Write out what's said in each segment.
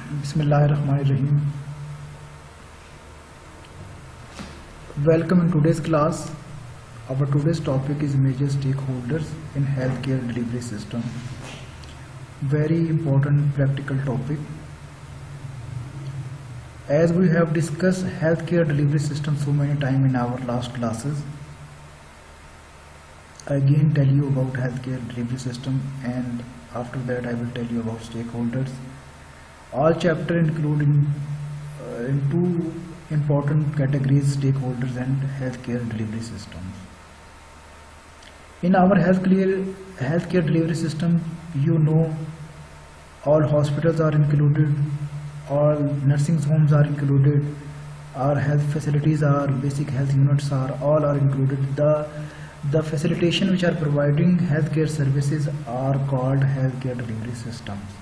Bismillahirrahmanirrahim. Welcome in today's class. Our today's topic is major stakeholders in healthcare delivery system. Very important practical topic. As we have discussed healthcare delivery system so many times in our last classes, I again tell you about healthcare delivery system, and after that I will tell you about stakeholders. All chapter including in two important categories: stakeholders and healthcare delivery systems. In our healthcare delivery system, all hospitals are included, all nursing homes are included, our health facilities are basic health units all are included. The facilitation which are providing healthcare services are called healthcare delivery systems.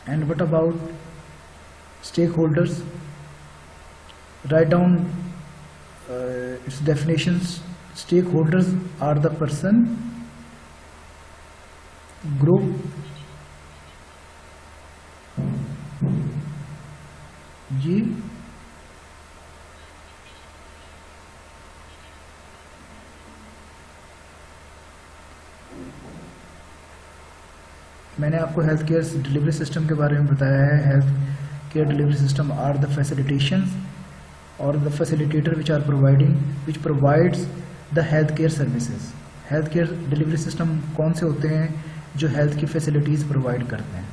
And what about stakeholders? Write down its definitions. Stakeholders are the person, group, जी मैंने आपको health care delivery system के बारे में बताया है. Health care delivery system are the facilitations और the facilitator which provides the health care services. Health care delivery system कौन से होते हैं? जो हेल्थ की फैसिलिटीज़ प्रोवाइड करते हैं.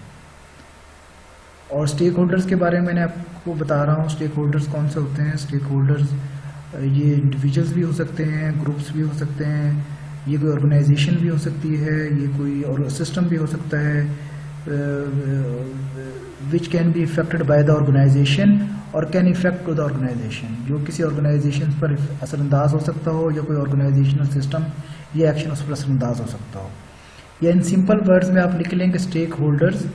और स्टेक होल्डर्स के बारे में मैंने आपको बता रहा हूँ. स्टेक होल्डर्स कौन से होते हैं? स्टेक होल्डर्स ये इंडिविजुअल्स भी हो सकते हैं, ग्रुप्स भी हो सकते हैं, ये कोई ऑर्गेनाइजेशन भी हो सकती है, ये कोई और सिस्टम भी हो सकता है, which can be affected by the organization और can affect to the organization. जो किसी ऑर्गेनाइजेशन पर असरअंदाज हो सकता हो या कोई ऑर्गेनाइजेशनल सिस्टम ये एक्शन उस पर असरअंदाज हो सकता हो. या इन सिंपल वर्ड्स में आप लिख लेंगे स्टेक होल्डर्स,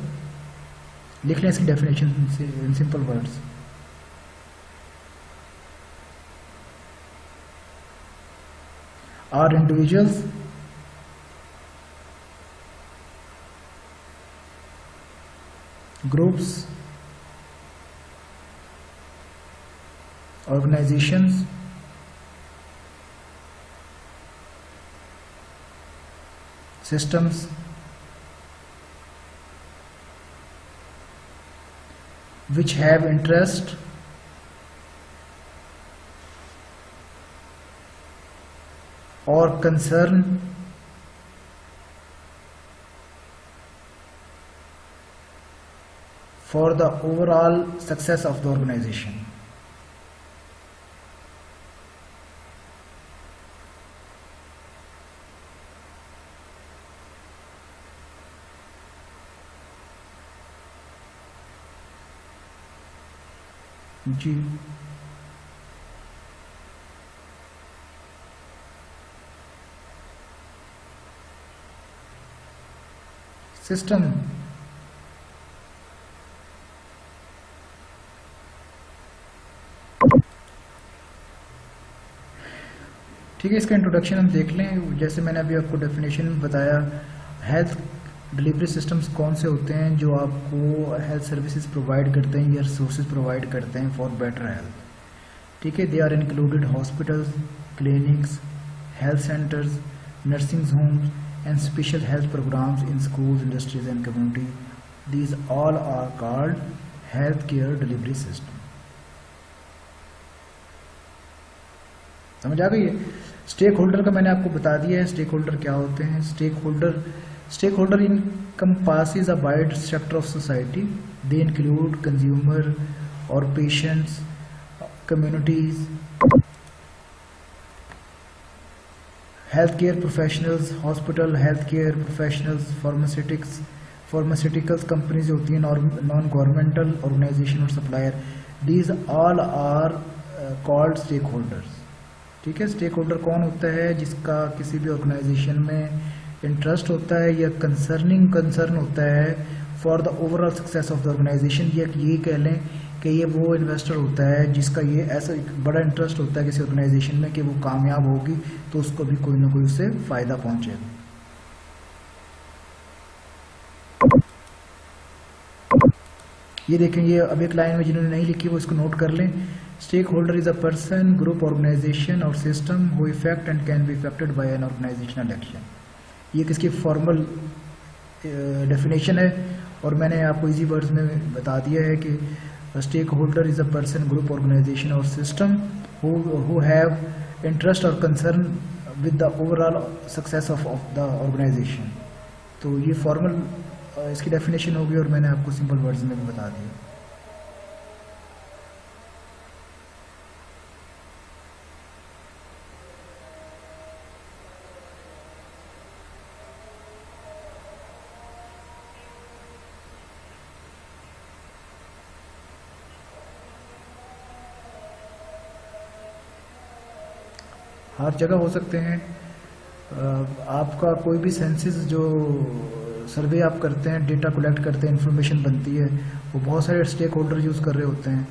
लिख लें इसकी definition in simple words. Are individuals, groups, organizations, systems, which have interest or concern for the overall success of the organization. जी सिस्टम ठीक है. इसका इंट्रोडक्शन हम देख लें. जैसे मैंने अभी आपको डेफिनेशन में बताया, हेल्थ डिलीवरी सिस्टम्स कौन से होते हैं जो आपको हेल्थ सर्विसेज प्रोवाइड करते हैं या रिसोर्सेज प्रोवाइड करते हैं फॉर बेटर हेल्थ. ठीक है. They are included hospitals, clinics, health centres, nursing homes and special health programs in schools, industries and community. These all are called healthcare delivery system. समझ आ गई है? स्टेक होल्डर का मैंने आपको बता दिया है. स्टेक होल्डर क्या होते हैं? Stakeholder encompasses a wide sector of society. They include consumer or patients, communities, healthcare professionals, hospital, healthcare professionals, pharmaceuticals companies होती हैं, non-governmental organization और supplier. These all are called stakeholders. ठीक है. Stake holder कौन होता है? जिसका किसी भी ऑर्गेनाइजेशन में इंटरेस्ट होता है या कंसर्न होता है for the overall success of the organisation. या ये कह लें कि ये वो इन्वेस्टर होता है जिसका ये ऐसा एक बड़ा इंटरेस्ट होता है किसी ऑर्गेनाइजेशन में कि वो कामयाब होगी तो उसको भी कोई ना कोई उससे फ़ायदा पहुंचेगा. ये देखें, ये अब एक लाइन में जिन्होंने नहीं लिखी वो इसको नोट कर लें। Stakeholder is a person, group, organisation और system who affect and can be affected by an organizational action. ये किसकी फॉर्मल डेफिनेशन है और मैंने आपको इजी वर्ड्स में बता दिया है कि stakeholder is a person, group, organisation और सिस्टम हु हैव इंटरेस्ट और concern with the overall success of the organisation. तो ये फॉर्मल इसकी डेफिनेशन होगी और मैंने आपको सिंपल वर्ड्स में भी बता दिया। हर जगह हो सकते हैं। आपका कोई भी सेंसेस जो सर्वे आप करते हैं, डेटा कलेक्ट करते हैं, इन्फॉर्मेशन बनती है, वो बहुत सारे स्टेक होल्डर यूज़ कर रहे होते हैं।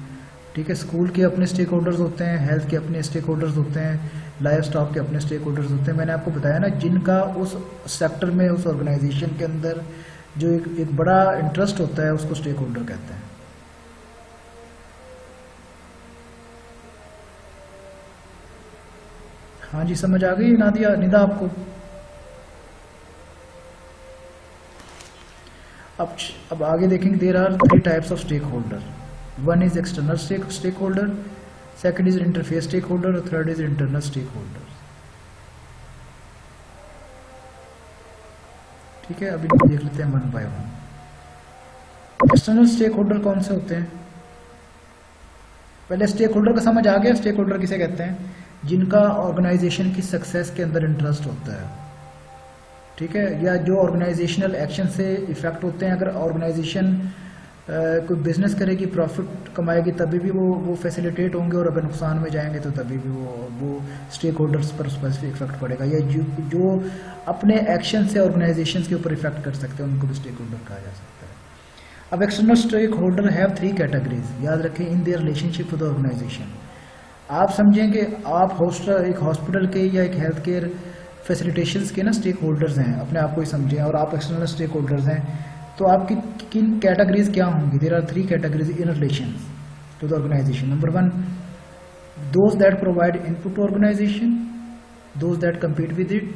ठीक है, स्कूल के अपने स्टेक होल्डर्स होते हैं, हेल्थ के अपने स्टेक होल्डर्स होते हैं, लाइफ स्टॉक के अपने स्टेक होल्डर्स होते हैं। मैंने आपको बताया ना, जिनका उस सेक्टर में, उस ऑर्गेनाइजेशन के अंदर जो एक बड़ा इंटरेस्ट होता है उसको स्टेक होल्डर कहते हैं। हाँ जी, समझ आ गई नादिया, निदा आपको? अब आगे देखेंगे। There are 3 types of stakeholder. One is external stakeholder, second is interface stakeholder और third is internal stakeholder. ठीक है, अभी देख लेते हैं one by one. External stakeholder कौन से होते हैं? पहले स्टेक होल्डर का समझ आ गया। स्टेक होल्डर किसे कहते हैं? जिनका ऑर्गेनाइजेशन की सक्सेस के अंदर इंटरेस्ट होता है। ठीक है, या जो ऑर्गेनाइजेशनल एक्शन से इफेक्ट होते हैं। अगर ऑर्गेनाइजेशन कोई बिजनेस करेगी, प्रॉफिट कमाएगी, तभी भी वो फैसिलिटेट होंगे, और अगर नुकसान में जाएंगे तो तभी भी वो स्टेक होल्डर्स पर स्पेसिफिक इफेक्ट पड़ेगा। या जो अपने एक्शन से ऑर्गेनाइजेशन के ऊपर इफेक्ट कर सकते हैं, उनको भी स्टेक होल्डर कहा जा सकता है। अब external stakeholder have 3 categories, याद रखें, in their relationship with the organisation. आप समझेंगे आप एक हॉस्पिटल के या एक हेल्थ केयर फैसिलिटेशंस के ना स्टेक होल्डर्स हैं, अपने आप को ही समझें, और आप एक्सटर्नल स्टेक होल्डर्स हैं, तो आपकी किन कैटेगरीज क्या होंगी? There are 3 categories in relations to the organisation. Number 1, those that provide input to organisation, those that compete with it,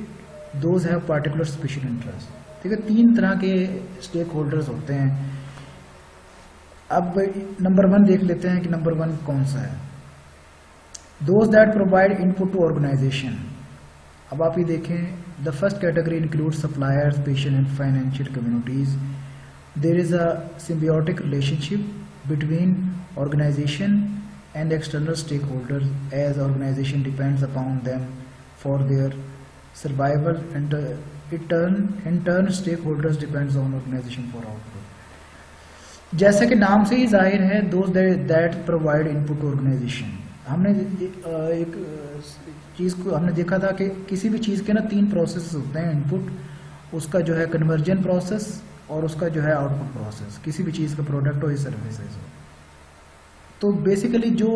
those have particular special interest. ठीक है, 3 तरह के स्टेक होल्डर्स होते हैं। अब नंबर 1 देख लेते हैं कि नंबर 1 कौन सा है। Those that provide input to organization। अब आप ये देखें, the first category includes suppliers, patient and financial communities। There is a symbiotic relationship between organization and external stakeholders, as organization depends upon them for their survival, and in turn stakeholders depends on organization for output। जैसा कि नाम से ही जाहिर है, those that provide input to organization। हमने एक चीज़ को हमने देखा था कि किसी भी चीज़ के ना 3 प्रोसेस होते हैं। इनपुट, उसका जो है कन्वर्जन प्रोसेस, और उसका जो है आउटपुट प्रोसेस, किसी भी चीज़ का प्रोडक्ट हो या सर्विसेज हो। तो बेसिकली जो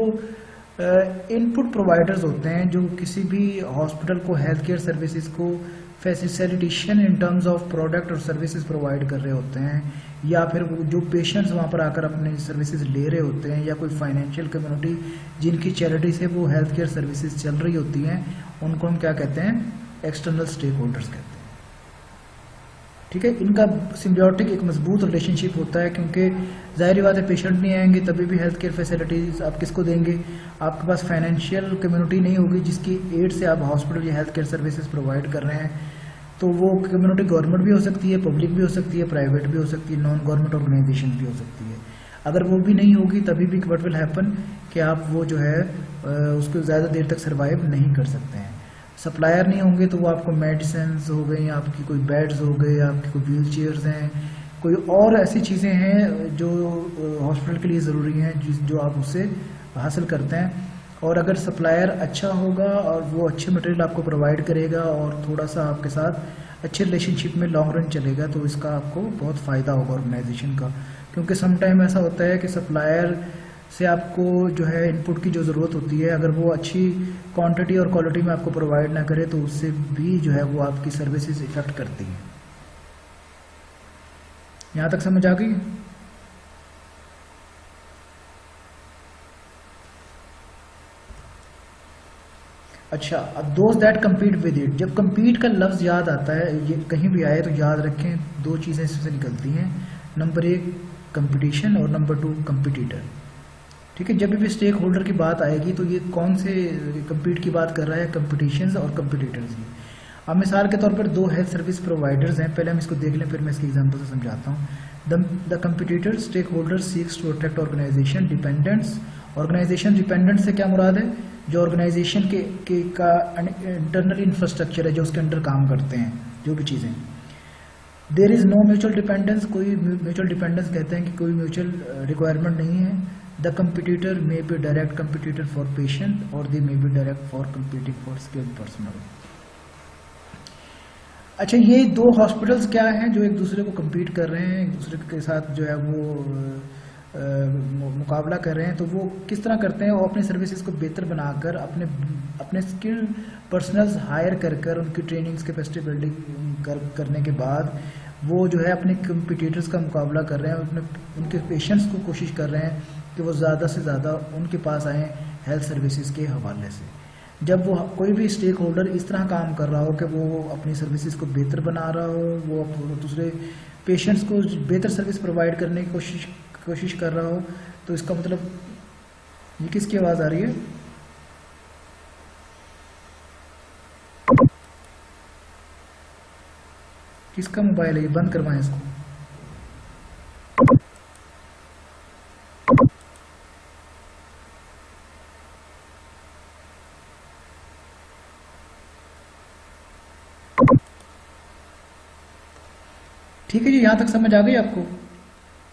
इनपुट प्रोवाइडर्स होते हैं, जो किसी भी हॉस्पिटल को, हेल्थ केयर सर्विसेज को facilitation in terms of product और सर्विसेज प्रोवाइड कर रहे होते हैं, या फिर जो पेशेंट्स वहाँ पर आकर अपने सर्विसेज ले रहे होते हैं, या कोई फाइनेंशियल कम्युनिटी जिनकी चैरिटी से वो हेल्थ केयर सर्विसेज चल रही होती हैं, उनको हम क्या कहते हैं? एक्सटर्नल स्टेक होल्डर्स कहते हैं। ठीक है, इनका सिम्बियोटिक एक मजबूत रिलेशनशिप होता है, क्योंकि जाहिर बात है पेशेंट नहीं आएंगे तभी भी हेल्थ केयर फैसिलिटीज आप किसको देंगे? आपके पास फाइनेंशियल कम्युनिटी नहीं होगी जिसकी एड से आप हॉस्पिटल या हेल्थ केयर सर्विसेज प्रोवाइड कर रहे हैं। तो वो कम्युनिटी गवर्नमेंट भी हो सकती है, पब्लिक भी हो सकती है, प्राइवेट भी हो सकती है, नॉन गवर्नमेंट ऑर्गेनाइजेशन भी हो सकती है। अगर वो भी नहीं होगी तभी भी व्हाट विल हैपन कि आप वो जो है उसको ज़्यादा देर तक सर्वाइव नहीं कर सकते हैं। सप्लायर नहीं होंगे तो वो आपको मेडिसिन हो गई, आपकी कोई बेड्स हो गए, आपकी कोई व्हील चेयर्स हैं, कोई और ऐसी चीज़ें हैं जो हॉस्पिटल के लिए ज़रूरी हैं, जो आप उससे हासिल करते हैं। और अगर सप्लायर अच्छा होगा और वो अच्छे मटेरियल आपको प्रोवाइड करेगा और थोड़ा सा आपके साथ अच्छे रिलेशनशिप में लॉन्ग रन चलेगा, तो इसका आपको बहुत फ़ायदा होगा ऑर्गेनाइजेशन का। क्योंकि सम टाइम ऐसा होता है कि सप्लायर से आपको जो है इनपुट की जो ज़रूरत होती है, अगर वो अच्छी क्वांटिटी और क्वालिटी में आपको प्रोवाइड ना करे तो उससे भी जो है वो आपकी सर्विसेज इफेक्ट करती हैं। यहाँ तक समझ आ गई? अच्छा, अब those that compete with it, जब कम्पीट का लफ्ज़ याद आता है, ये कहीं भी आए तो याद रखें, दो चीज़ें इससे निकलती हैं, नंबर एक कंपटीशन और नंबर टू कंपटीटर। ठीक है, जब भी स्टेक होल्डर की बात आएगी तो ये कौन से कम्पीट की बात कर रहा है, कंपटीशन और कंपटीटर्स की। अब मिसाल के तौर पर दो हेल्थ सर्विस प्रोवाइडर्स हैं, पहले हम इसको देख लें फिर मैं इसके एग्जांपल से समझाता हूँ। The competitor stakeholder seeks to attract organisation dependants. Organisation dependent से क्या मुराद है, जो ऑर्गेनाइजेशन के का इंटरनल इंफ्रास्ट्रक्चर है, जो उसके अंडर काम करते हैं, जो भी चीज़ें। There is no mutual dependence, कोई म्यूचुअल डिपेंडेंस कहते हैं कि कोई म्यूचुअल रिक्वायरमेंट नहीं है। The competitor may be direct competitor for patient और they may be direct for competing for skilled personnel. अच्छा, ये दो हॉस्पिटल्स क्या हैं जो एक दूसरे को कम्पीट कर रहे हैं, एक दूसरे के साथ जो है वो मुकाबला कर रहे हैं, तो वो किस तरह करते हैं, वो अपनी सर्विसेज को बेहतर बनाकर अपने स्किल्ड पर्सनल्स हायर कर उनकी ट्रेनिंग्स कैपेसिटी बिल्डिंग करने के बाद वो जो है अपने कंपटीटर्स का मुकाबला कर रहे हैं, उनके पेशेंट्स को कोशिश कर रहे हैं कि वो ज़्यादा से ज़्यादा उनके पास आएँ हेल्थ सर्विसेज के हवाले से। जब वो कोई भी स्टेक होल्डर इस तरह काम कर रहा हो कि वो अपनी सर्विसेज को बेहतर बना रहा हो, वो दूसरे पेशेंट्स को बेहतर सर्विस प्रोवाइड करने की कोशिश कर रहा हो, तो इसका मतलब ये किसकी आवाज़ आ रही है? किसका मोबाइल है ये? बंद करवाएं इसको। ठीक है जी, यहाँ तक समझ आ गई आपको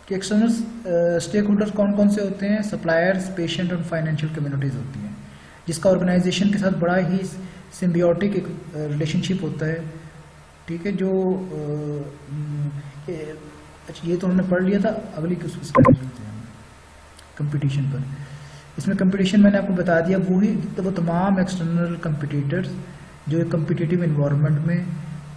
कि एक्सटर्नल स्टेक होल्डर्स कौन कौन से होते हैं? सप्लायर्स, पेशेंट और फाइनेंशियल कम्युनिटीज़ होती हैं, जिसका ऑर्गेनाइजेशन के साथ बड़ा ही सिम्बियोटिक एक रिलेशनशिप होता है। ठीक है, जो अच्छा ये तो हमने पढ़ लिया था, अगली कंपटीशन पर। इसमें कंपटीशन मैंने आपको बता दिया, वो तमाम एक्सटर्नल कंपटीटर्स जो एक कम्पिटिटिव इन्वायरमेंट में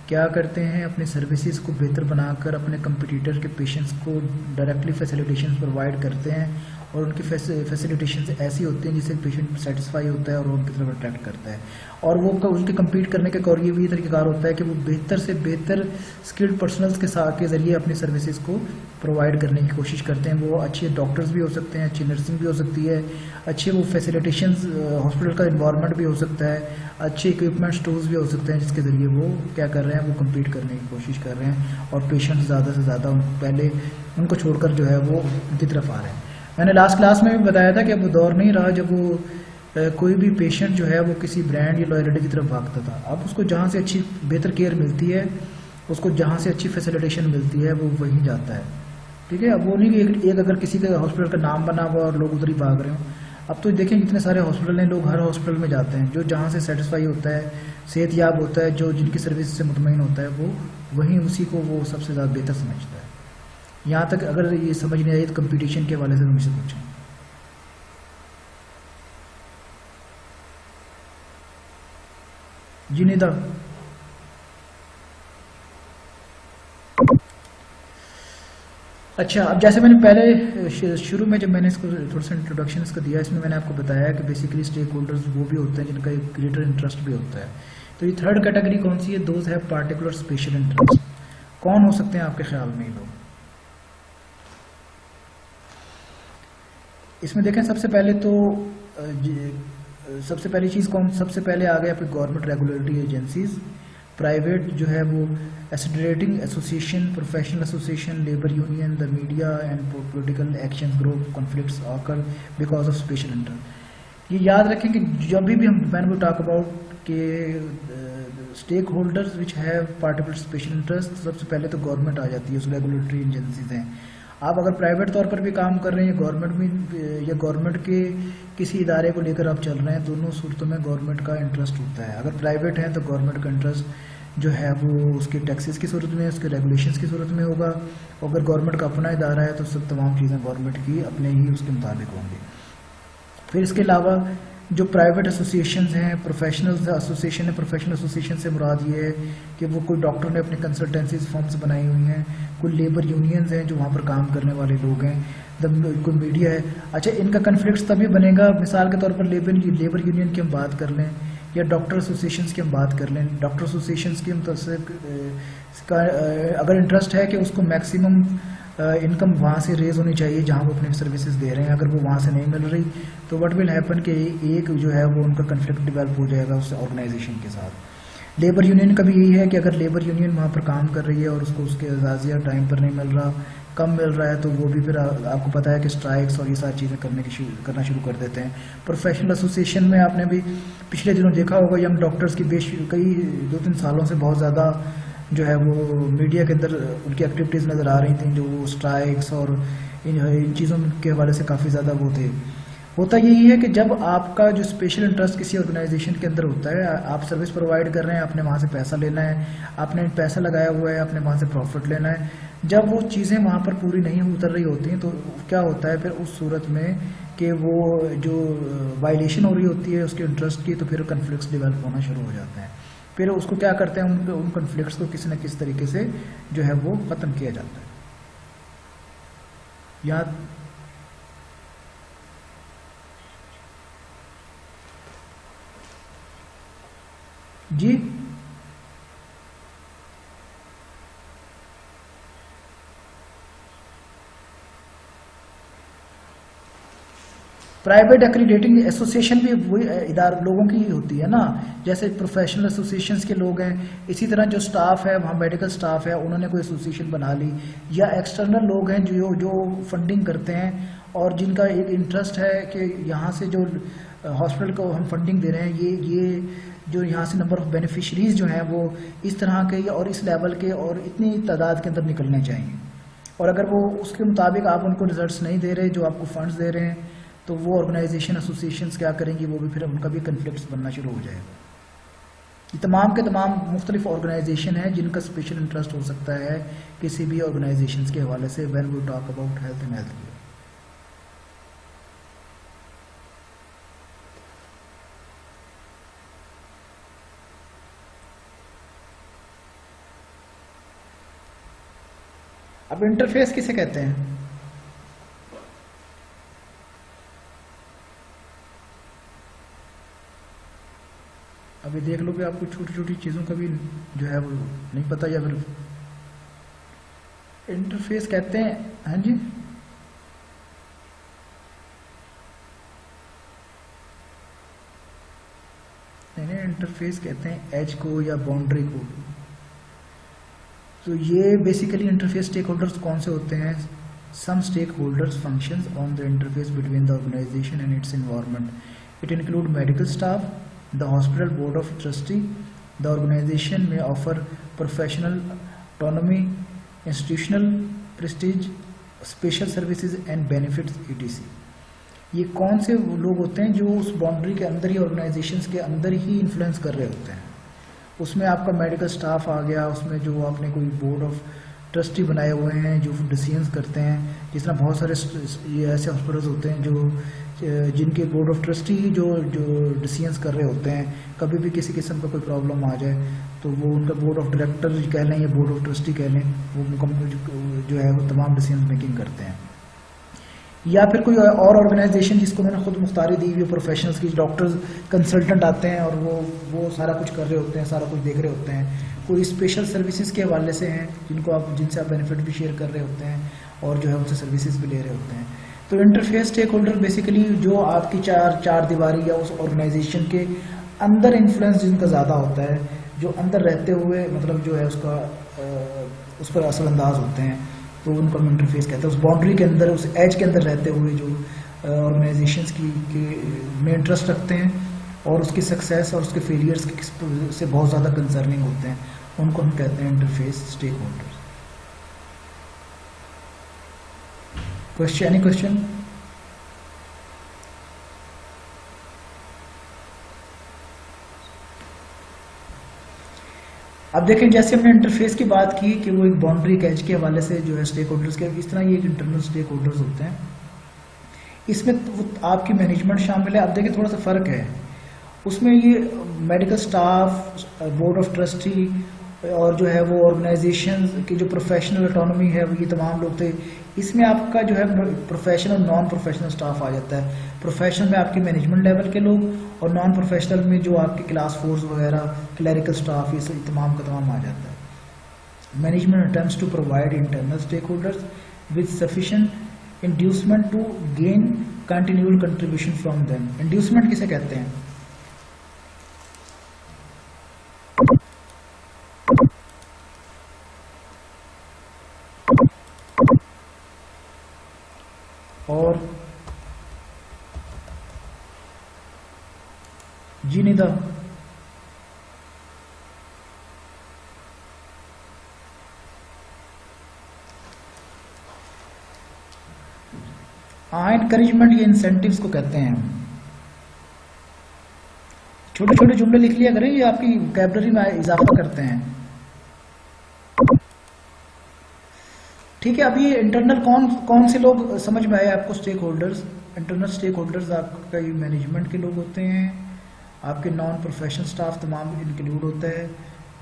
क्या करते हैं, अपने सर्विसेज को बेहतर बनाकर अपने कंपटीटर के पेशेंट्स को डायरेक्टली फैसिलिटेशन प्रोवाइड करते हैं, और उनकी फैसिलिटेशन ऐसी होती हैं जिससे पेशेंट सेटिस्फाई होता है और उनकी तरफ अट्रैक्ट करता है। और वो उनके कम्पीट करने का और ये भी तरीक़ाकार होता है कि वो बेहतर से बेहतर स्किल्ड पर्सनल्स के ज़रिए अपनी सर्विसेज को प्रोवाइड करने की कोशिश करते हैं। वो अच्छे डॉक्टर्स भी हो सकते हैं, अच्छी नर्सिंग भी हो सकती है, अच्छे वो फैसिलिटेशन हॉस्पिटल का इन्वायरमेंट भी हो सकता है, अच्छे इक्विपमेंट स्टोर्स भी हो सकते हैं, जिसके ज़रिए वो क्या कर रहे हैं, वो कम्पीट करने की कोशिश कर रहे हैं और पेशेंट ज़्यादा से ज़्यादा पहले उनको छोड़कर जो है वो उनकी तरफ आ रहे हैं। मैंने लास्ट क्लास में भी बताया था कि अब वो दौर नहीं रहा जब वो कोई भी पेशेंट जो है वो किसी ब्रांड या लॉयल्टी की तरफ भागता था। अब उसको जहाँ से अच्छी बेहतर केयर मिलती है, उसको जहाँ से अच्छी फैसिलिटेशन मिलती है, वो वहीं जाता है। ठीक है, अब वो नहीं कि एक अगर किसी का हॉस्पिटल का नाम बना हुआ और लोग उधर ही भाग रहे हो। अब तो देखें कितने सारे हॉस्पिटल हैं, लोग हर हॉस्पिटल में जाते हैं, जो जहाँ से सेटिस्फाई होता है, सेहतयाब होता है, जो जिनकी सर्विस से मुतमईन होता है, वो वहीं उसी को वो सबसे ज़्यादा बेहतर समझता है। यहाँ तक अगर ये समझ नहीं आई तो कंपटीशन के हवाले से मुझसे पूछें। जी निदा, अच्छा अब जैसे मैंने पहले शुरू में जब मैंने इसको थोड़ा सा इंट्रोडक्शन इसका दिया, इसमें मैंने आपको बताया कि बेसिकली स्टेक होल्डर्स वो भी होते हैं जिनका एक ग्रेटर इंटरेस्ट भी होता है। तो ये थर्ड कैटेगरी कौन सी है? Those have particular special interest. कौन हो सकते हैं आपके ख्याल में ये लोग? इसमें देखें सबसे पहले तो सबसे पहली चीज़ सबसे पहले आ गए आपके गवर्नमेंट रेगुलेटरी एजेंसीज, प्राइवेट जो है वो associating association, professional association, labour union, the media and political action group conflicts occur because of special interest. ये याद रखें कि जब भी हम व्हेन वी टॉक अबाउट के stakeholders which have particular special interest, सबसे पहले तो गवर्नमेंट आ जाती है, उस रेगुलेटरी एजेंसीज हैं। आप अगर प्राइवेट तौर पर भी काम कर रहे हैं या गवर्नमेंट के किसी इदारे को लेकर आप चल रहे हैं, दोनों सूरतों में गवर्नमेंट का इंटरेस्ट होता है। अगर प्राइवेट है तो गवर्नमेंट का इंटरेस्ट जो है वो उसके टैक्सेस की सूरत में, उसके रेगुलेशंस की सूरत में होगा। और अगर गवर्नमेंट का अपना इदारा है तो सब तमाम चीज़ें गवर्नमेंट की अपने ही उसके मुताबिक होंगी। फिर इसके अलावा जो प्राइवेट एसोसिएशन हैं, प्रोफेशनल एसोसिएशन है, प्रोफेशनल एसोसिएशन से मुराद ये है कि वो कोई डॉक्टर ने अपने कंसल्टेंसीज फर्म्स बनाई हुई हैं, कोई लेबर यूनियंस हैं जो वहाँ पर काम करने वाले लोग हैं, कोई मीडिया है। अच्छा, इनका कन्फ्लिक्ट तभी बनेगा, मिसाल के तौर पर लेबर यूनियन की हम बात कर लें या डॉक्टर एसोसिएशंस की हम बात कर लें, डॉक्टर एसोसिएशंस की हम तो अगर इंटरेस्ट है कि उसको मैक्सिमम इनकम वहाँ से रेज होनी चाहिए जहाँ वो अपनी सर्विसेज दे रहे हैं, अगर वो वहाँ से नहीं मिल रही तो व्हाट विल हैपन कि एक जो है वो उनका कन्फ्लिक्ट डेवलप हो जाएगा उस ऑर्गेनाइजेशन के साथ। लेबर यूनियन का भी यही है कि अगर लेबर यूनियन वहाँ पर काम कर रही है और उसको उसके एजाजिया टाइम पर नहीं मिल रहा, कम मिल रहा है, तो वो भी फिर आपको पता है कि स्ट्राइक्स और ये सारी चीज़ें करना शुरू कर देते हैं। प्रोफेशनल एसोसिएशन में आपने भी पिछले दिनों देखा होगा यंग डॉक्टर्स की कई 2-3 सालों से बहुत ज़्यादा जो है वो मीडिया के अंदर उनकी एक्टिविटीज़ नज़र आ रही थी, जो वो स्ट्राइक्स और इन चीज़ों के हवाले से काफ़ी ज़्यादा वो थे। होता यही है कि जब आपका जो स्पेशल इंटरेस्ट किसी ऑर्गेनाइजेशन के अंदर होता है, आप सर्विस प्रोवाइड कर रहे हैं, आपने वहाँ से पैसा लेना है, आपने पैसा लगाया हुआ है, आपने वहाँ से प्रॉफिट लेना है, जब वो चीज़ें वहाँ पर पूरी नहीं उतर रही होती हैं तो क्या होता है फिर उस सूरत में कि वो जो वायलेशन हो रही होती है उसके इंटरेस्ट की, तो फिर कन्फ्लिक्ट्स डेवलप होना शुरू हो जाते हैं। फिर उसको क्या करते हैं, उन कन्फ्लिक्ट्स को किसी न किसी तरीके से जो है वो ख़त्म किया जाता है। या जी प्राइवेट एक्रीडेटिंग एसोसिएशन भी वही लोगों की ही होती है ना, जैसे प्रोफेशनल एसोसिएशंस के लोग हैं, इसी तरह जो स्टाफ है वहाँ मेडिकल स्टाफ है उन्होंने कोई एसोसिएशन बना ली, या एक्सटर्नल लोग हैं जो फंडिंग करते हैं और जिनका एक इंटरेस्ट है कि यहाँ से जो हॉस्पिटल को हम फंडिंग दे रहे हैं, ये जो यहाँ से नंबर ऑफ बेनिफिशरीज जो हैं वो इस तरह के और इस लेवल के और इतनी तादाद के अंदर निकलने चाहिए, और अगर वो उसके मुताबिक आप उनको रिजल्ट्स नहीं दे रहे जो आपको फंड्स दे रहे हैं, तो वो ऑर्गेनाइजेशन एसोसिएशंस क्या करेंगी, वो भी फिर उनका भी कन्फ्लिक्ट्स बनना शुरू हो जाएगा। ये तमाम के तमाम मुख्तलिफ ऑर्गेनाइजेशन है जिनका स्पेशल इंटरेस्ट हो सकता है किसी भी ऑर्गेनाइजेशंस के हवाले से when we talk about health and health care. अब इंटरफेस किसे कहते हैं? अभी देख लो कि आपको छोटी छोटी चीज़ों का भी जो है वो नहीं पता, या फिर इंटरफेस कहते हैं। हाँ जी, नहीं, इंटरफेस कहते हैं एज को या बाउंड्री को। तो ये बेसिकली इंटरफेस स्टेक होल्डर्स कौन से होते हैं? Some stakeholders functions on the interface between the organization and its environment. It include medical staff, the hospital board of trustee, the organization may offer professional autonomy, institutional prestige, special services and benefits etc। ये कौन से लोग होते हैं जो उस boundary के अंदर ही ऑर्गेनाइजेशंस के अंदर ही इन्फ्लुएंस कर रहे होते हैं? उसमें आपका मेडिकल स्टाफ आ गया, उसमें जो आपने कोई बोर्ड ऑफ ट्रस्टी बनाए हुए हैं जो डिसीजंस करते हैं, जिस तरह बहुत सारे ये ऐसे हॉस्पिटल्स होते हैं जो जिनके बोर्ड ऑफ ट्रस्टी जो डिसीजंस कर रहे होते हैं, कभी भी किसी किस्म का कोई प्रॉब्लम आ जाए तो वो उनका बोर्ड ऑफ डायरेक्टर कह लें या बोर्ड ऑफ ट्रस्टी कह लें, वो मुकम्मल जो है वो तमाम डिसीजन मेकिंग करते हैं। या फिर कोई और ऑर्गेनाइजेशन जिसको मैंने खुद मुख्तारी दी हुई प्रोफेशनल्स की, डॉक्टर्स कंसल्टेंट आते हैं और वो सारा कुछ कर रहे होते हैं, सारा कुछ देख रहे होते हैं। कोई स्पेशल सर्विसेज के हवाले से हैं जिनसे आप बेनिफिट भी शेयर कर रहे होते हैं और जो है उनसे सर्विसेज भी ले रहे होते हैं। तो इंटरफेस स्टेक होल्डर बेसिकली जो आपकी चार दीवारी या उस ऑर्गेनाइजेशन के अंदर इन्फ्लुएंस जिनका ज़्यादा होता है, जो अंदर रहते हुए मतलब जो है उस पर असरअंदाज होते हैं, तो उनको हम इंटरफेस कहते हैं। उस बाउंड्री के अंदर, उस एज के अंदर रहते हुए जो ऑर्गेनाइजेशंस में इंटरेस्ट रखते हैं और उसकी सक्सेस और उसके फेलियर्स से बहुत ज़्यादा कंसर्निंग होते हैं, उनको हम कहते हैं interface stakeholders. Any question? अब देखें, जैसे हमने इंटरफेस की बात की कि वो एक बाउंड्री कैच के हवाले से जो है स्टेक होल्डर्स के, इस तरह ये एक इंटरनल स्टेक होल्डर्स होते हैं। इसमें तो आपकी मैनेजमेंट शामिल है। अब देखिए थोड़ा सा फ़र्क है उसमें, ये medical staff, board of trustee और जो है वो ऑर्गेनाइजेशन की जो प्रोफेशनल ऑटोनॉमी है ये तमाम लोग थे। इसमें आपका जो है प्रोफेशनल और नॉन प्रोफेशनल स्टाफ आ जाता है। प्रोफेशनल में आपके मैनेजमेंट लेवल के लोग और नॉन प्रोफेशनल में जो आपके क्लास फोर्स वगैरह क्लरिकल स्टाफ, ये सब तमाम का तमाम आ जाता है। Management attempts to provide internal stakeholders with sufficient inducement to gain continued contribution from them. Inducement किसे कहते हैं? और जी निदा, एनकरेजमेंट या इंसेंटिव्स को कहते हैं। छोटे छोटे जुमले लिख लिया करें, ये आपकी वोकैबुलरी में इजाफा करते हैं। ठीक है, अब ये इंटरनल कौन से लोग समझ में आए आपको? Stakeholders. Internal stakeholders आपका ये मैनेजमेंट के लोग होते हैं, आपके नॉन प्रोफेशनल स्टाफ तमाम इंक्लूड होता है।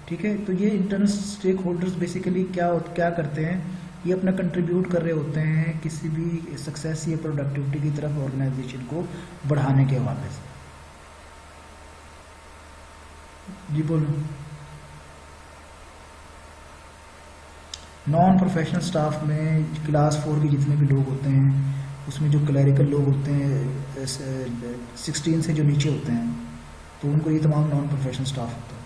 ठीक है, तो ये इंटरनल स्टेक होल्डर्स बेसिकली क्या करते हैं? ये अपना कंट्रीब्यूट कर रहे होते हैं किसी भी सक्सेस या प्रोडक्टिविटी की तरफ ऑर्गेनाइजेशन को बढ़ाने के हवाले से। जी बोलो। नॉन प्रोफेशनल स्टाफ में क्लास 4 के जितने भी लोग होते हैं, उसमें जो क्लरिकल लोग होते हैं 16 से जो नीचे होते हैं, तो उनको ये तमाम नॉन प्रोफेशनल स्टाफ होता है।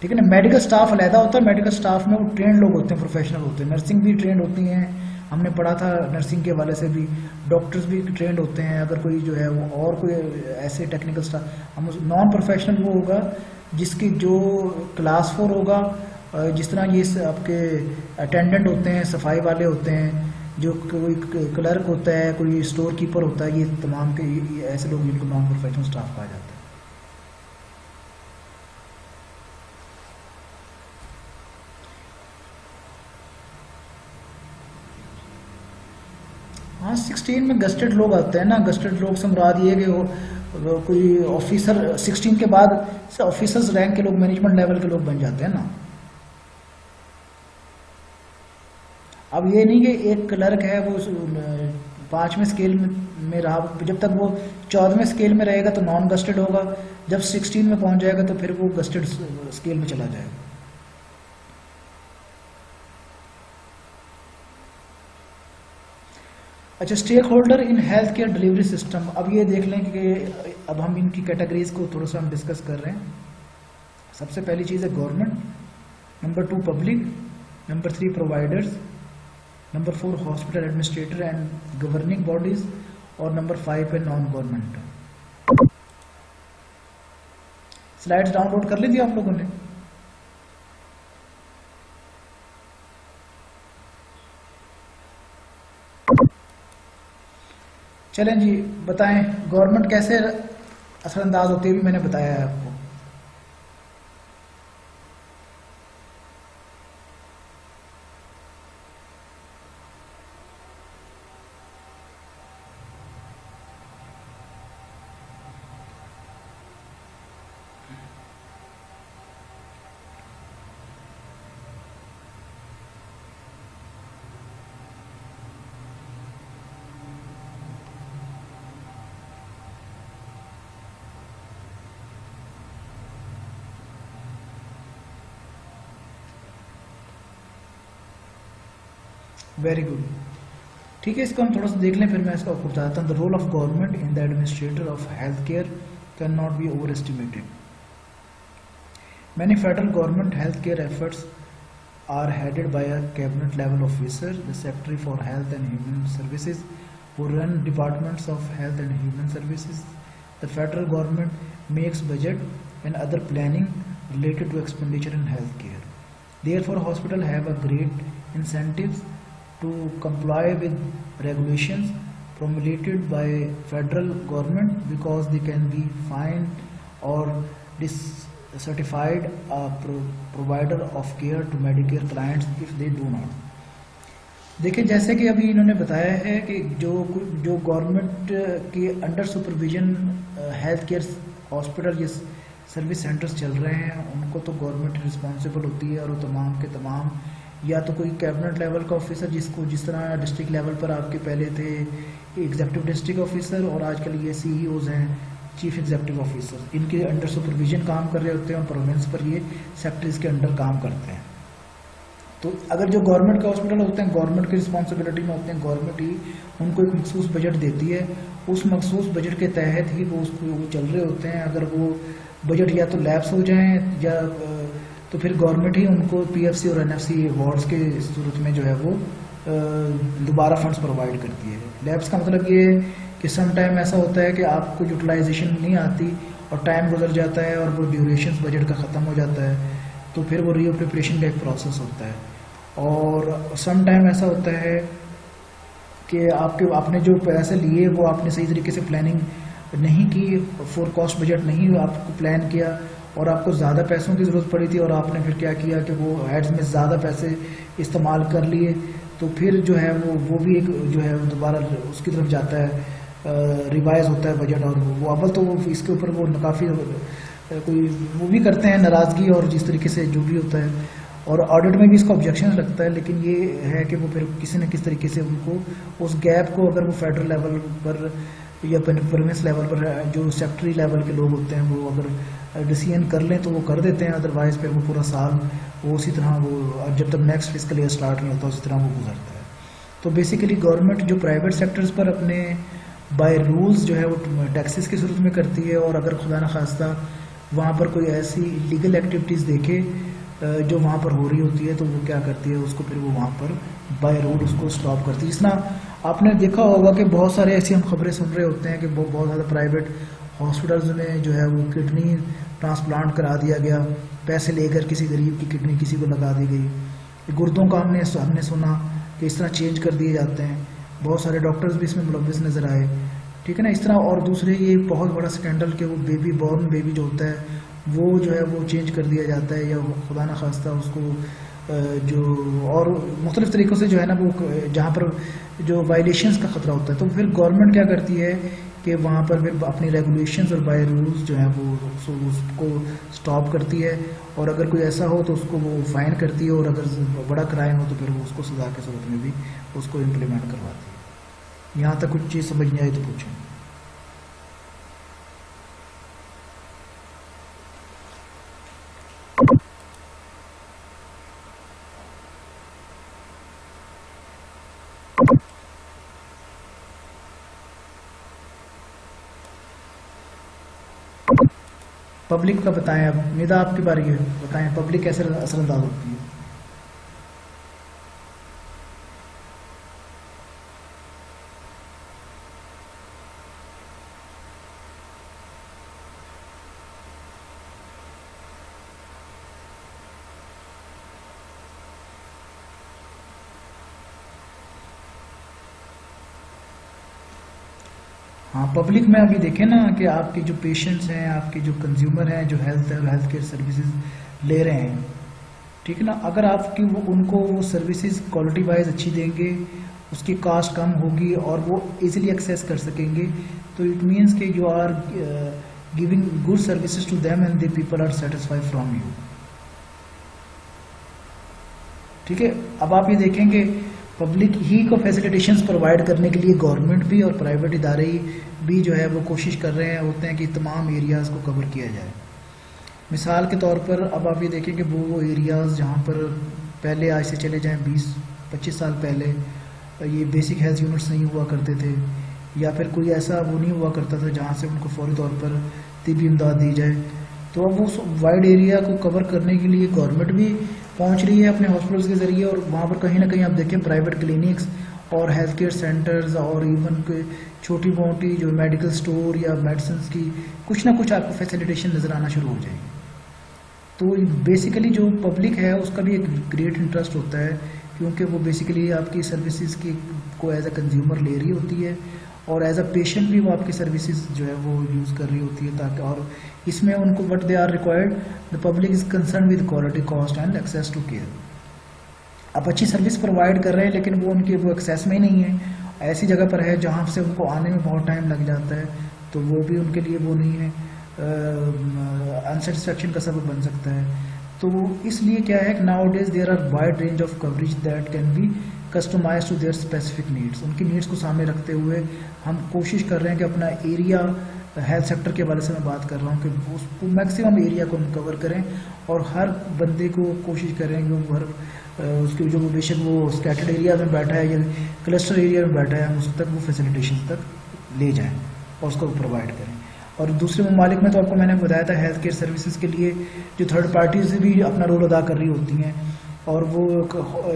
ठीक है ना। मेडिकल स्टाफ अलहदा होता है। मेडिकल स्टाफ में वो ट्रेंड लोग होते हैं, प्रोफेशनल होते हैं। नर्सिंग भी ट्रेंड होती हैं, हमने पढ़ा था नर्सिंग के हवाले से भी। डॉक्टर्स भी ट्रेंड होते हैं। अगर कोई जो है वो और कोई ऐसे टेक्निकल स्टाफ, हम नॉन प्रोफेशनल वो होगा जिसकी जो क्लास 4 होगा। जिस तरह ये आपके अटेंडेंट होते हैं, सफाई वाले होते हैं, जो कोई क्लर्क होता है, कोई स्टोर कीपर होता है, ये तमाम के ये ऐसे लोग जिनको नॉन प्रोफेशनल स्टाफ कहा जाता है। हाँ, 16 में गस्टेड लोग आते हैं ना। गस्टेड लोग से मुराद ये कि वो कोई ऑफिसर 16 के बाद ऑफिसर्स रैंक के लोग, मैनेजमेंट लेवल के लोग बन जाते हैं ना। अब ये नहीं कि एक क्लर्क है वो 5वें स्केल में रहा, जब तक वो 14वें स्केल में रहेगा तो नॉन गस्टेड होगा, जब 16 में पहुंच जाएगा तो फिर वो गस्टेड स्केल में चला जाएगा। अच्छा, stakeholder in health care delivery system. अब ये देख लें कि अब हम इनकी कैटेगरीज को थोड़ा सा हम डिस्कस कर रहे हैं। सबसे पहली चीज़ है government, number 2 public, number 3 providers, number 4 hospital administrator and governing bodies, और नंबर 5 पे नॉन गवर्नमेंट। स्लाइड्स डाउनलोड कर ली थी आप लोगों ने? चलें जी, बताएं गवर्नमेंट कैसे असरअंदाज होती है, भी मैंने बताया है आपको। Very good. ठीक है, इसको हम थोड़ा सा देख लें, फिर मैं इसको आपको बताता हूँ। The role of government in the administrator of health care can not be overestimated. Many federal government health care efforts are headed by a cabinet level officer, the secretary for health and human services, who run departments of health and human services. The federal government makes budget and other planning related to expenditure in health care. Therefore, hospitals have a great incentives to comply with regulations promulgated by federal government, because they can be fined or discertified a provider of care to Medicare clients if they do not. देखिए, जैसे कि अभी इन्होंने बताया है कि जो government के under supervision health care hospital या सर्विस सेंटर्स चल रहे हैं उनको तो गवर्नमेंट रिस्पॉन्सिबल होती है, और वो तमाम के तमाम या तो कोई कैबिनेट लेवल का ऑफिसर, जिसको जिस तरह डिस्ट्रिक्ट लेवल पर आपके पहले थे एग्जीक्यूटिव डिस्ट्रिक्ट ऑफिसर, और आजकल ये CEOs हैं, चीफ एग्जीक्यूटिव ऑफिसर, इनके अंडर सुपरविजन काम कर रहे होते हैं और प्रोविंस पर ये सेक्टर्स के अंडर काम करते हैं। तो अगर जो गवर्नमेंट के हॉस्पिटल होते हैं गवर्नमेंट की रिस्पॉन्सिबिलिटी में होते हैं, गवर्नमेंट ही उनको एक मखसूस बजट देती है, उस मखसूस बजट के तहत ही वो चल रहे होते हैं। अगर वो बजट या तो लैप्स हो जाएं या तो फिर गवर्नमेंट ही उनको PFC और NFC अवार्ड्स के सूरत में जो है वो दोबारा फंड्स प्रोवाइड करती है। लैप्स का मतलब ये है कि सम टाइम ऐसा होता है कि आपको यूटिलाइजेशन नहीं आती और टाइम गुजर जाता है और वो ड्यूरेशन बजट का ख़त्म हो जाता है, तो फिर वो रीअप्रोप्रिएशन का एक प्रोसेस होता है। और सम टाइम ऐसा होता है कि आपने जो पैसे लिए वो आपने सही तरीके से प्लानिंग नहीं की, फोरकास्ट बजट नहीं आपको प्लान किया और आपको ज़्यादा पैसों की ज़रूरत पड़ी थी, और आपने फिर क्या किया कि वो हेड्स में ज़्यादा पैसे इस्तेमाल कर लिए, तो फिर जो है वो भी एक जो है दोबारा उसकी तरफ जाता है, रिवाइज होता है बजट। और वो अव्वल तो वो इसके ऊपर वो काफ़ी कोई वो भी करते हैं नाराज़गी और जिस तरीके से जो भी होता है, और ऑडिट में भी इसका ऑब्जेक्शन लगता है। लेकिन ये है कि वो फिर किसी न किसी तरीके से उनको उस गैप को, अगर वो फेडरल लेवल पर या प्रोविंस लेवल पर जो सेक्टरी लेवल के लोग होते हैं वो अगर डिसीजन कर लें तो वो कर देते हैं, अदरवाइज़ फिर वो पूरा साल वो उसी तरह वो जब तक नेक्स्ट फिस्कल ईयर स्टार्ट नहीं होता उसी तरह वो गुजरता है। तो बेसिकली गवर्नमेंट जो प्राइवेट सेक्टर्स पर अपने बाय रूल्स जो है वो टैक्सेस की सूरत में करती है, और अगर खुदा न खास्ता वहाँ पर कोई ऐसी लीगल एक्टिविटीज़ देखे जो वहाँ पर हो रही होती है तो वो क्या करती है, उसको फिर वो वहाँ पर बाय रूल उसको स्टॉप करती है। इस तरह आपने देखा होगा कि बहुत सारे ऐसी हम खबरें सुन रहे होते हैं कि बहुत ज़्यादा प्राइवेट हॉस्पिटल्स में जो है वो किडनी ट्रांसप्लांट करा दिया गया, पैसे लेकर किसी गरीब की किडनी किसी को लगा दी गई। गुर्दों का हमने सुना कि इस तरह चेंज कर दिए जाते हैं, बहुत सारे डॉक्टर्स भी इसमें मुलव्विस नज़र आए, ठीक है ना, इस तरह। और दूसरे ये बहुत बड़ा स्कैंडल कि वो बॉर्न बेबी जो होता है वो जो है वो चेंज कर दिया जाता है, या खुदा न खास्ता उसको जो और मुख्तलिफ तरीक़ों से जो है ना वो जहाँ पर जो वायलेशंस का ख़तरा होता है, तो फिर गवर्नमेंट क्या करती है कि वहाँ पर फिर अपनी रेगुलेशंस और बाय रूल्स जो है वो उसको स्टॉप करती है, और अगर कोई ऐसा हो तो उसको वो फाइन करती है, और अगर बड़ा क्राइम हो तो फिर वो उसको सज़ा के सूरत में भी उसको इम्प्लीमेंट करवाती है। यहाँ तक कुछ चीज़ समझ नहीं आई तो पूछें। पब्लिक का बताएं, अब निदा आपके बारे में बताएं, पब्लिक कैसे असरअंदाज होती है। हाँ, पब्लिक में अभी देखें ना कि आपके जो पेशेंट्स हैं, आपके जो कंज्यूमर हैं, जो हेल्थ केयर सर्विसेज ले रहे हैं, ठीक है ना, अगर आपकी उनको वो सर्विसेज क्वालिटी वाइज अच्छी देंगे, उसकी कास्ट कम होगी और वो इजीली एक्सेस कर सकेंगे, तो इट मीन्स कि you are giving good services to them and the people are satisfied from you. ठीक है, अब आप ये देखेंगे पब्लिक ही को फैसिलिटेशंस प्रोवाइड करने के लिए गवर्नमेंट भी और प्राइवेट इदारे भी जो है वो कोशिश कर रहे होते हैं कि तमाम एरियाज़ को कवर किया जाए। मिसाल के तौर पर अब आप ये देखें कि वो एरियाज़ जहाँ पर पहले आज से चले जाएं 20-25 साल पहले ये बेसिक हेल्थ यूनिट्स नहीं हुआ करते थे, या फिर कोई ऐसा वो नहीं हुआ करता था जहाँ से उनको फौरी तौर पर तिब्बी इमदाद दी जाए, तो अब उस वाइड एरिया को कवर करने के लिए गवर्नमेंट भी पहुंच रही है अपने हॉस्पिटल्स के ज़रिए, और वहाँ पर कहीं ना कहीं आप देखें प्राइवेट क्लिनिक्स और हेल्थ केयर सेंटर्स और इवन छोटी मोटी जो मेडिकल स्टोर या मेडिसिन की कुछ ना कुछ आपको फैसिलिटेशन नज़र आना शुरू हो जाएगी। तो बेसिकली जो पब्लिक है उसका भी एक ग्रेट इंटरेस्ट होता है, क्योंकि वो बेसिकली आपकी सर्विसेज की को एज अ कंज्यूमर ले रही होती है, और एज अ पेशेंट भी वो आपकी सर्विसेज जो है वो यूज़ कर रही होती है, ताकि और इसमें उनको what they are required, the public is concern with quality, cost and access to care. आप अच्छी सर्विस प्रोवाइड कर रहे हैं लेकिन वो उनके वो एक्सेस में ही नहीं है, ऐसी जगह पर है जहाँ से उनको आने में बहुत टाइम लग जाता है, तो वो भी उनके लिए वो नहीं है। अनसेटिस्फैक्शन का सबब बन सकता है। तो इसलिए क्या है कि nowadays there are wide range of coverage that can be customise to their specific needs. उनकी नीड्स को सामने रखते हुए हम कोशिश कर रहे हैं कि अपना एरिया, हेल्थ सेक्टर के वाले से मैं बात कर रहा हूँ, कि उस मैक्सिमम एरिया को हम कवर करें और हर बंदे को कोशिश करें कि वो हर उसके जो बेशक वो स्कैटर्ड एरिया में बैठा है या क्लस्टर एरिया में बैठा है, हम उस तक वो फैसिलिटेशन तक ले जाएं और उसको प्रोवाइड करें। और दूसरे ममालिक में तो आपको मैंने बताया था हेल्थ केयर सर्विसेज के लिए जो थर्ड पार्टीज भी अपना रोल अदा कर रही होती हैं, और वो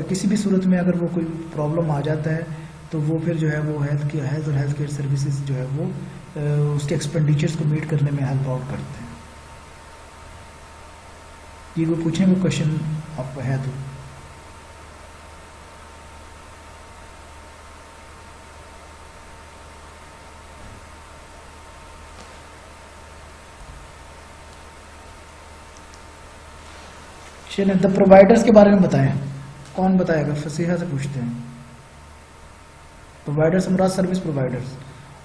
किसी भी सूरत में अगर वो कोई प्रॉब्लम आ जाता है तो वो फिर जो है वो हेल्थ और हेल्थ केयर सर्विसेज जो है वो उसके एक्सपेंडिचर्स को मीट करने में हेल्प आउट करते हैं। ये कोई पूछने को क्वेश्चन आपको है तो? चलिए द प्रोवाइडर्स के बारे में बताएं, कौन बताएगा? फसीहा से पूछते हैं। प्रोवाइडर्स मुराद सर्विस प्रोवाइडर्स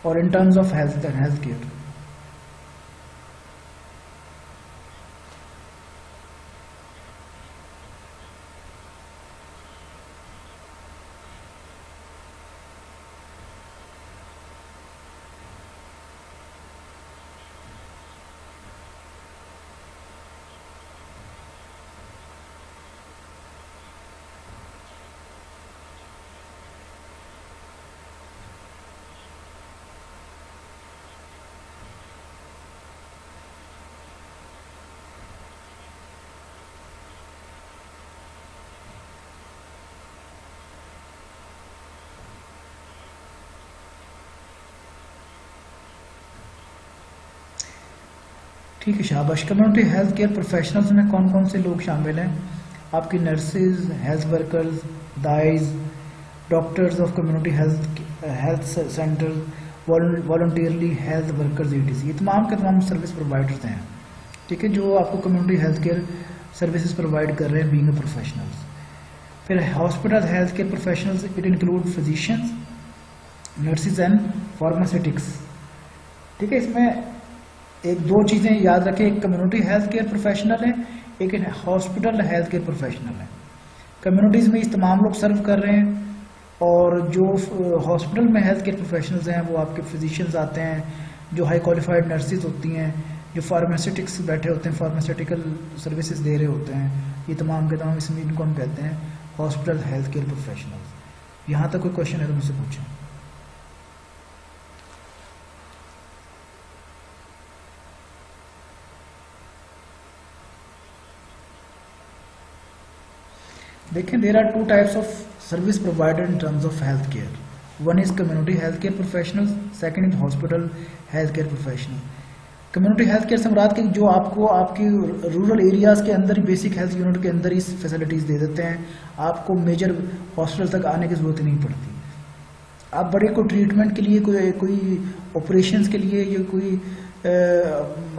और इन terms of health and health care. ठीक है शाबाश। कम्युनिटी हेल्थ केयर प्रोफेशनल्स में कौन कौन से लोग शामिल हैं? आपकी नर्सेज, हेल्थ वर्कर्स, दाइज, doctors of community health center, voluntarily health workers, ADC, ये तमाम के तमाम सर्विस प्रोवाइडर्स हैं। ठीक है, जो आपको community health care services provide कर रहे हैं बीइंग अ प्रोफेशनल्स। फिर hospital health care professionals, it include physicians, nurses and pharmaceutics. ठीक है, इसमें एक दो चीज़ें याद रखें, एक कम्युनिटी हेल्थ केयर प्रोफेशनल है, एक हॉस्पिटल हेल्थ केयर प्रोफेशनल है। कम्युनिटीज़ में इस तमाम लोग सर्व कर रहे हैं, और जो हॉस्पिटल में हेल्थ केयर प्रोफेशनल्स हैं वो आपके फिजिशियंस आते हैं, जो हाई क्वालिफाइड नर्सेज होती हैं, जो फार्मास्यूटिक्स बैठे होते हैं, फार्मास्यूटिकल सर्विसेज दे रहे होते हैं, ये तमाम के तमाम इसमें इनको हम कहते हैं हॉस्पिटल हेल्थ केयर प्रोफेशनल्स। यहाँ तक कोई क्वेश्चन है तो मुझसे पूछें। देखें, there are two types of service provider in terms of health care. One is community health care professional, second is hospital health care professional. Community health care से मुराद के जो आपको आपकी रूरल एरियाज के अंदर ही बेसिक हेल्थ यूनिट के अंदर ही फैसिलिटीज दे देते हैं, आपको मेजर हॉस्पिटल तक आने की जरूरत नहीं पड़ती। आप बड़े को ट्रीटमेंट के लिए कोई ऑपरेशंस के लिए या कोई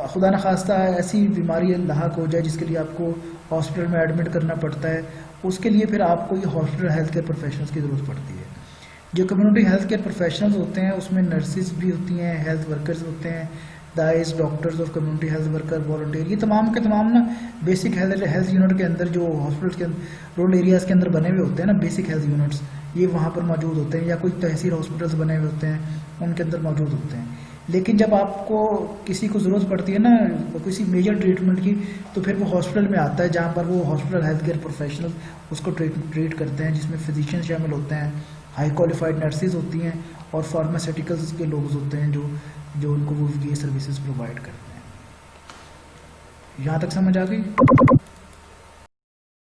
खुदा न खास्ता ऐसी बीमारी लाहक हो जाए जिसके लिए आपको हॉस्पिटल में एडमिट करना पड़ता है, उसके लिए फिर आपको ये हॉस्पिटल हेल्थ केयर प्रोफेशनल्स की ज़रूरत पड़ती है। जो कम्युनिटी हेल्थ केयर प्रोफेशनल्स होते हैं उसमें नर्सेज भी होती हैं, हेल्थ वर्कर्स होते हैं, दाइज, doctors of community health worker, volunteer, ये तमाम के तमाम ना बेसिक हेल्थ यूनिट के अंदर जो हॉस्पिटल के रूरल एरियाज़ के अंदर बने हुए होते हैं ना बेसिक हेल्थ यूनिट्स, ये वहाँ पर मौजूद होते हैं, या कोई तहसील हॉस्पिटल्स बने हुए होते हैं उनके अंदर मौजूद होते हैं। लेकिन जब आपको किसी को ज़रूरत पड़ती है ना किसी मेजर ट्रीटमेंट की, तो फिर वो हॉस्पिटल में आता है जहाँ पर वो हॉस्पिटल हेल्थ केयर प्रोफेशनल उसको ट्रीट करते हैं, जिसमें फिजिशियन शामिल होते हैं, हाई क्वालिफाइड नर्सेज होती हैं और फार्मास्यूटिकल्स के लोग होते हैं जो उनको वो ये सर्विसेज प्रोवाइड करते हैं। यहाँ तक समझ आ गई?